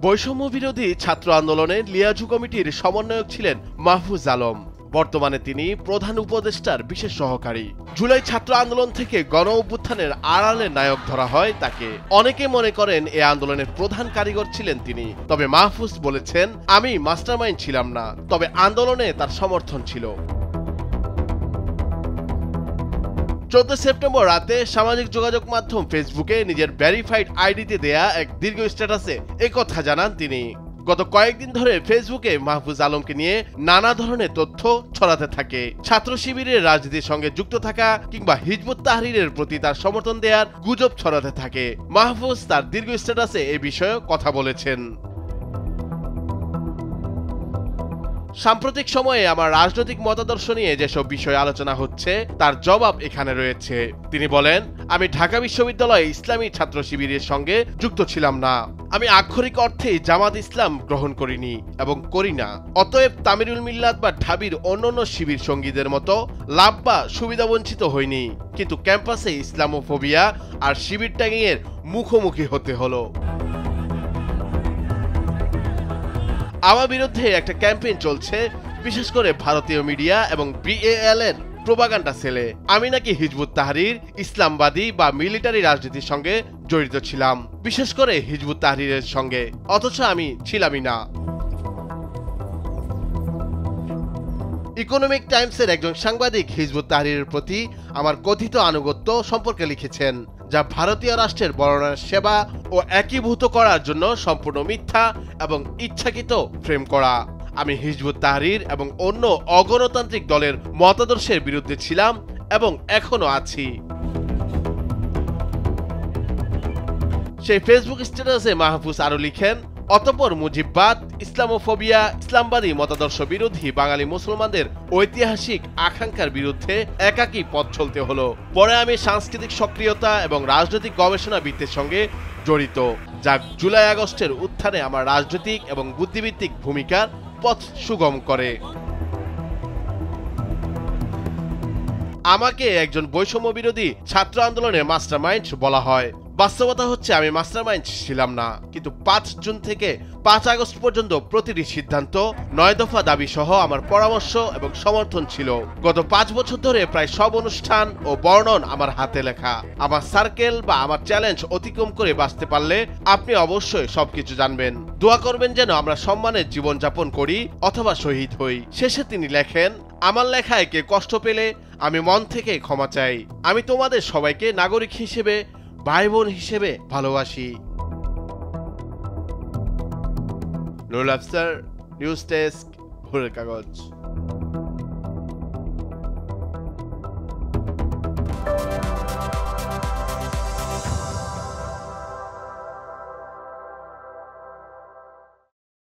বৈষম্য বিরোধী ছাত্র আন্দোলনের লিয়াজু কমিটির সমন্বয়ক ছিলেন মাহফুজ আলম। বর্তমানে তিনি প্রধান উপদেষ্টার বিশেষ সহকারী। জুলাই ছাত্র আন্দোলন থেকে গণ অভ্যুত্থানের আড়ালে নায়ক ধরা হয় তাকে। অনেকে মনে করেন এ আন্দোলনের প্রধান কারিগর ছিলেন তিনি। তবে মাহফুজ বলেছেন, আমি মাস্টারমাইন্ড ছিলাম না, তবে আন্দোলনে তার সমর্থন ছিল। 14 সেপ্টেম্বর রাতে সামাজিক যোগাযোগ মাধ্যম ফেসবুকে নিজের ভেরিফাইড আইডিতে দেয়া এক দীর্ঘ স্ট্যাটাসে একথা জানান তিনি। গত কয়েকদিন ধরে ফেসবুকে মাহফুজ আলমকে নিয়ে নানা ধরনের তথ্য ছড়াতে থাকে। ছাত্র শিবিরের রাজনীতির সঙ্গে যুক্ত থাকা কিংবা হিজবুত তাহরীরের প্রতি তার সমর্থন দেওয়ার গুজব ছড়াতে থাকে। মাহফুজ তার দীর্ঘ স্ট্যাটাসে এ বিষয়ে কথা বলেছেন। সাম্প্রতিক সময়ে আমার রাজনৈতিক মতাদর্শ নিয়ে যেসব বিষয় আলোচনা হচ্ছে তার জবাব এখানে রয়েছে। তিনি বলেন, আমি ঢাকা বিশ্ববিদ্যালয়ে ইসলামী ছাত্র শিবিরের সঙ্গে যুক্ত ছিলাম না। আমি আক্ষরিক অর্থে জামাত ইসলাম গ্রহণ করিনি এবং করি না। অতএব তামিরুল মিল্লাত বা ঢাবির অন্যান্য শিবির সঙ্গীদের মতো লাভ বা সুবিধাবঞ্চিত হয়নি, কিন্তু ক্যাম্পাসে ইসলামোফোবিয়া আর শিবির ট্যাগিংয়ের মুখোমুখি হতে হলো। আমার বিরুদ্ধে একটা ক্যাম্পেইন চলছে, বিশেষ করে ভারতীয় মিডিয়া এবং বিএএল এর প্রোপাগান্ডা সেলে। আমি নাকি হিজবুত তাহরীর, ইসলামবাদী বা মিলিটারি রাজনীতির সঙ্গে জড়িত ছিলাম, বিশেষ করে হিজবুত তাহরীরের সঙ্গে, অথচ আমি ছিলামই না। ইকোনমিক টাইমসের একজন সাংবাদিক হিজবুত তাহরীরের প্রতি আমার কথিত আনুগত্য সম্পর্কে লিখেছেন, যা ভারতীয় রাষ্ট্রের বর্ণনার সেবা ও একীভূত করার জন্য সম্পূর্ণ মিথ্যা এবং ইচ্ছাকৃত ফ্রেম করা। আমি হিজবুত তাহরীর এবং অন্য অগণতান্ত্রিক দলের মতাদর্শের বিরুদ্ধে ছিলাম এবং এখনো আছি। সেই ফেসবুক স্ট্যাটাসে মাহফুজ আরো লিখেন, অতঃপর মুজিববাদ, ইসলামোফোবিয়া, ইসলামবাদী মতাদর্শ বিরোধী বাঙালি মুসলমানদের ঐতিহাসিক আকাঙ্ক্ষার বিরুদ্ধে একাকী পথ চলতে হলো। পরে আমি সাংস্কৃতিক সক্রিয়তা এবং রাজনৈতিক গবেষণাবিদদের সঙ্গে জড়িত, যা জুলাই আগস্টের উত্থানে আমার রাজনৈতিক এবং বুদ্ধিভিত্তিক ভূমিকার পথ সুগম করে। আমাকে একজন বৈষম্য বিরোধী ছাত্র আন্দোলনের মাস্টারমাইন্ড বলা হয়। বাস্তবতা হচ্ছে আমি মাস্টারমাইন্ড ছিলাম না, কিন্তু 5 জুন থেকে 5 আগস্ট পর্যন্ত প্রতিটি সিদ্ধান্ত, 9 দফা দাবি সহ আমার পরামর্শ এবং সমর্থন ছিল। গত 5 বছর ধরে প্রায় সব অনুষ্ঠান ও বর্ণন আমার হাতে লেখা। আমার সার্কেল বা আমার চ্যালেঞ্জ অতিক্রম করে বাঁচতে পারলে আপনি অবশ্যই সবকিছু জানবেন। দোয়া করবেন যেন আমরা সম্মানের জীবনযাপন করি অথবা শহীদ হই। শেষে তিনি লেখেন, আমার লেখায় কে কষ্ট পেলে আমি মন থেকে ক্ষমা চাই। আমি তোমাদের সবাইকে নাগরিক হিসেবে, ভাই বোন হিসেবে ভালোবাসি। নুরুল আফসার, নিউজ ডেস্ক, ভোরের কাগজ।